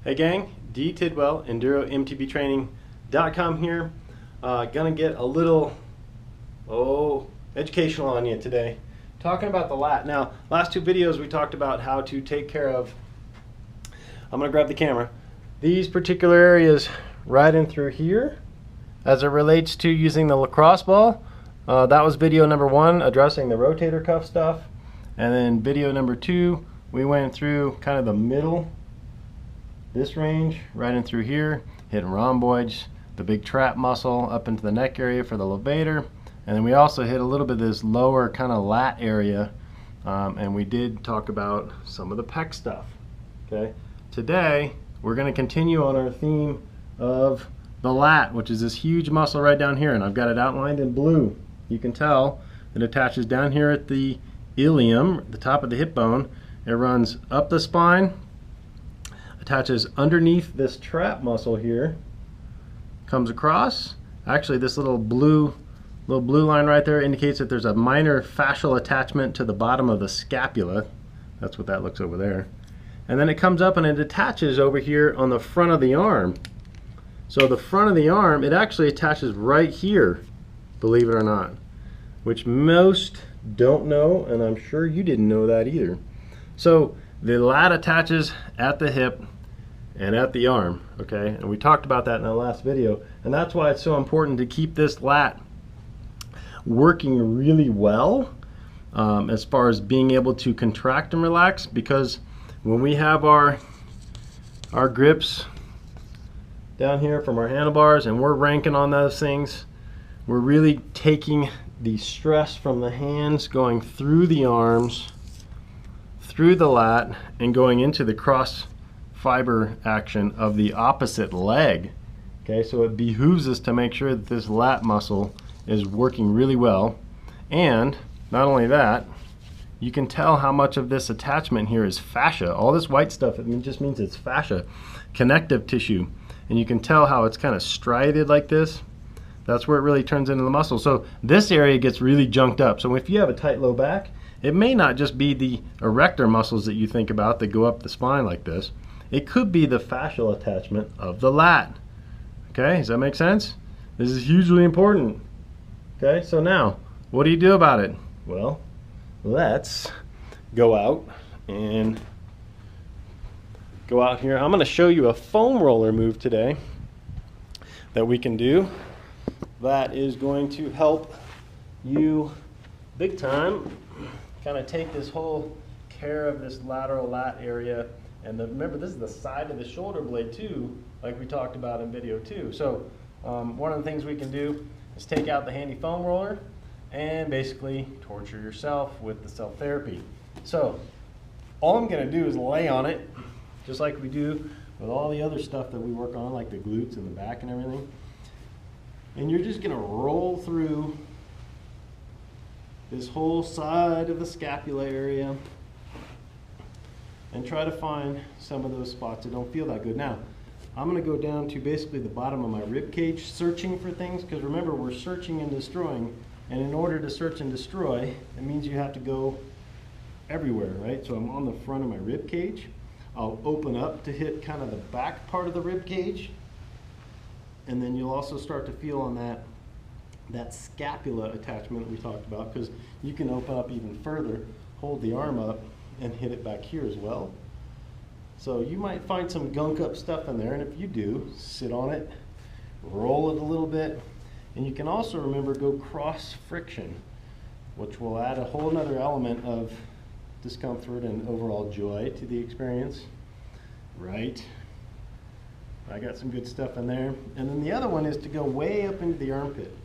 Hey gang, D Tidwell, EnduroMTBTraining.com here. Gonna get a little, educational on you today. Talking about the lat. Now, last two videos we talked about how to take care of, I'm gonna grab the camera, these particular areas right in through here as it relates to using the lacrosse ball. That was video number 1, addressing the rotator cuff stuff. And then video number 2, we went through kind of the middle, this range, right in through here, hitting rhomboids, the big trap muscle up into the neck area for the levator. And then we also hit a little bit of this lower kind of lat area. And we did talk about some of the pec stuff. Okay. Today, we're going to continue on our theme of the lat, which is this huge muscle right down here. And I've got it outlined in blue. You can tell it attaches down here at the ilium, the top of the hip bone. It runs up the spine, attaches underneath this trap muscle here, comes across. Actually, this little blue line right there indicates that there's a minor fascial attachment to the bottom of the scapula. That's what that looks over there. And then it comes up and it attaches over here on the front of the arm. So the front of the arm, it actually attaches right here, believe it or not, which most don't know, and I'm sure you didn't know that either. So the lat attaches at the hip and at the arm, okay? And we talked about that in the last video, and that's why it's so important to keep this lat working really well as far as being able to contract and relax, because when we have our grips down here from our handlebars and we're ranking on those things, we're really taking the stress from the hands going through the arms, through the lat, and going into the cross fiber action of the opposite leg. Okay, so it behooves us to make sure that this lat muscle is working really well. And not only that, you can tell how much of this attachment here is fascia. All this white stuff, it just means it's fascia, connective tissue. And you can tell how it's kind of striated like this. That's where it really turns into the muscle. So this area gets really junked up. So if you have a tight low back, it may not just be the erector muscles that you think about that go up the spine like this. It could be the fascial attachment of the lat. Okay, does that make sense? This is hugely important. Okay, so now, what do you do about it? Well, let's go out and go out here. I'm going to show you a foam roller move today that we can do that is going to help you big time kind of take this whole care of this lateral lat area. And remember, this is the side of the shoulder blade too, like we talked about in video 2. So one of the things we can do is take out the handy foam roller and basically torture yourself with the self-therapy. So all I'm going to do is lay on it, just like we do with all the other stuff that we work on, like the glutes and the back and everything. And you're just going to roll through this whole side of the scapula area and try to find some of those spots that don't feel that good. Now, I'm going to go down to basically the bottom of my rib cage searching for things, because remember, we're searching and destroying, and in order to search and destroy, it means you have to go everywhere, right? So I'm on the front of my rib cage. I'll open up to hit kind of the back part of the rib cage, and then you'll also start to feel on that scapula attachment that we talked about, because you can open up even further, hold the arm up, and hit it back here as well. So you might find some gunk up stuff in there, and if you do, sit on it, roll it a little bit, and you can also remember go cross friction, which will add a whole nother element of discomfort and overall joy to the experience. Right? I got some good stuff in there. And then the other one is to go way up into the armpit.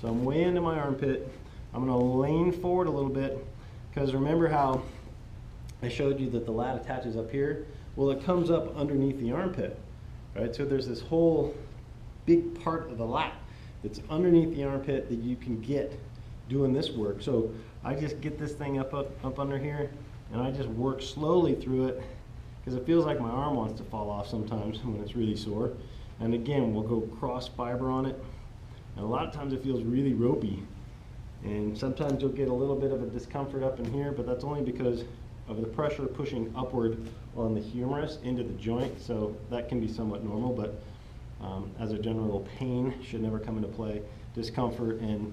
So I'm way into my armpit. I'm going to lean forward a little bit, because remember how I showed you that the lat attaches up here? Well, it comes up underneath the armpit, right? So there's this whole big part of the lat that's underneath the armpit that you can get doing this work. So I just get this thing up under here, and I just work slowly through it, because it feels like my arm wants to fall off sometimes when it's really sore. And again, we'll go cross fiber on it, and a lot of times it feels really ropey. And sometimes you'll get a little bit of a discomfort up in here, but that's only because of the pressure pushing upward on the humerus into the joint, so that can be somewhat normal, but as a general, pain should never come into play. Discomfort and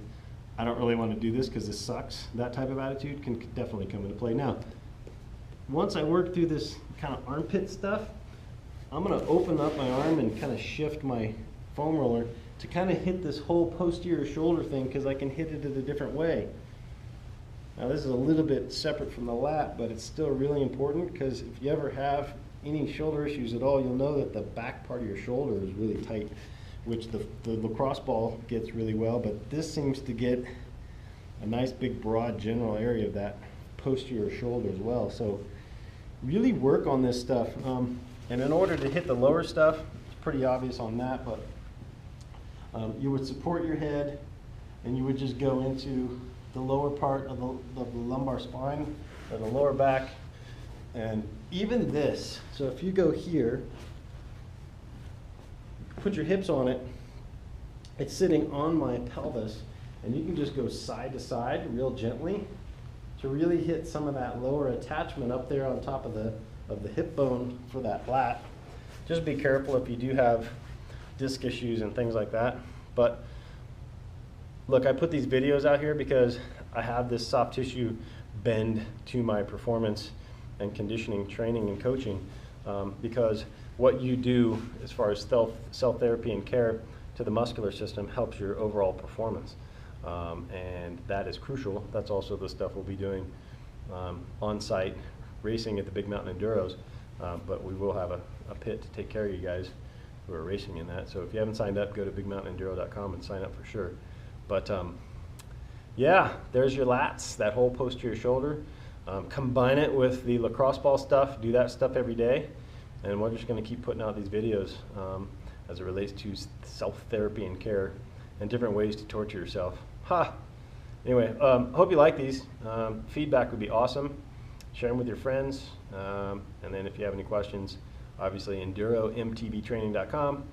I don't really want to do this because this sucks, that type of attitude can definitely come into play. Now, once I work through this kind of armpit stuff, I'm going to open up my arm and kind of shift my foam roller to kind of hit this whole posterior shoulder thing, because I can hit it in a different way. Now this is a little bit separate from the lat, but it's still really important, because if you ever have any shoulder issues at all, you'll know that the back part of your shoulder is really tight, which the lacrosse ball gets really well, but this seems to get a nice big broad general area of that posterior shoulder as well. So really work on this stuff. And in order to hit the lower stuff, it's pretty obvious on that, but you would support your head and you would just go into the lower part of the lumbar spine or the lower back. And even this, so if you go here, put your hips on it, it's sitting on my pelvis, and you can just go side to side real gently to really hit some of that lower attachment up there on top of the hip bone for that lat. Just be careful if you do have disc issues and things like that. But look, I put these videos out here because I have this soft tissue bend to my performance and conditioning training and coaching, because what you do as far as cell therapy and care to the muscular system helps your overall performance, and that is crucial. That's also the stuff we'll be doing on-site racing at the Big Mountain Enduros, but we will have a pit to take care of you guys who are racing in that. So if you haven't signed up, go to bigmountainenduro.com and sign up for sure. But yeah, there's your lats, that whole posterior shoulder. Combine it with the lacrosse ball stuff, do that stuff every day, and we're just going to keep putting out these videos as it relates to self-therapy and care and different ways to torture yourself. Anyway, hope you like these. Feedback would be awesome. Share them with your friends, and then if you have any questions, obviously enduromtbtraining.com,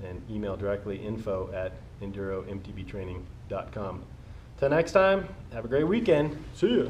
and email directly info@enduromtbtraining.com. Till next time, have a great weekend. See ya.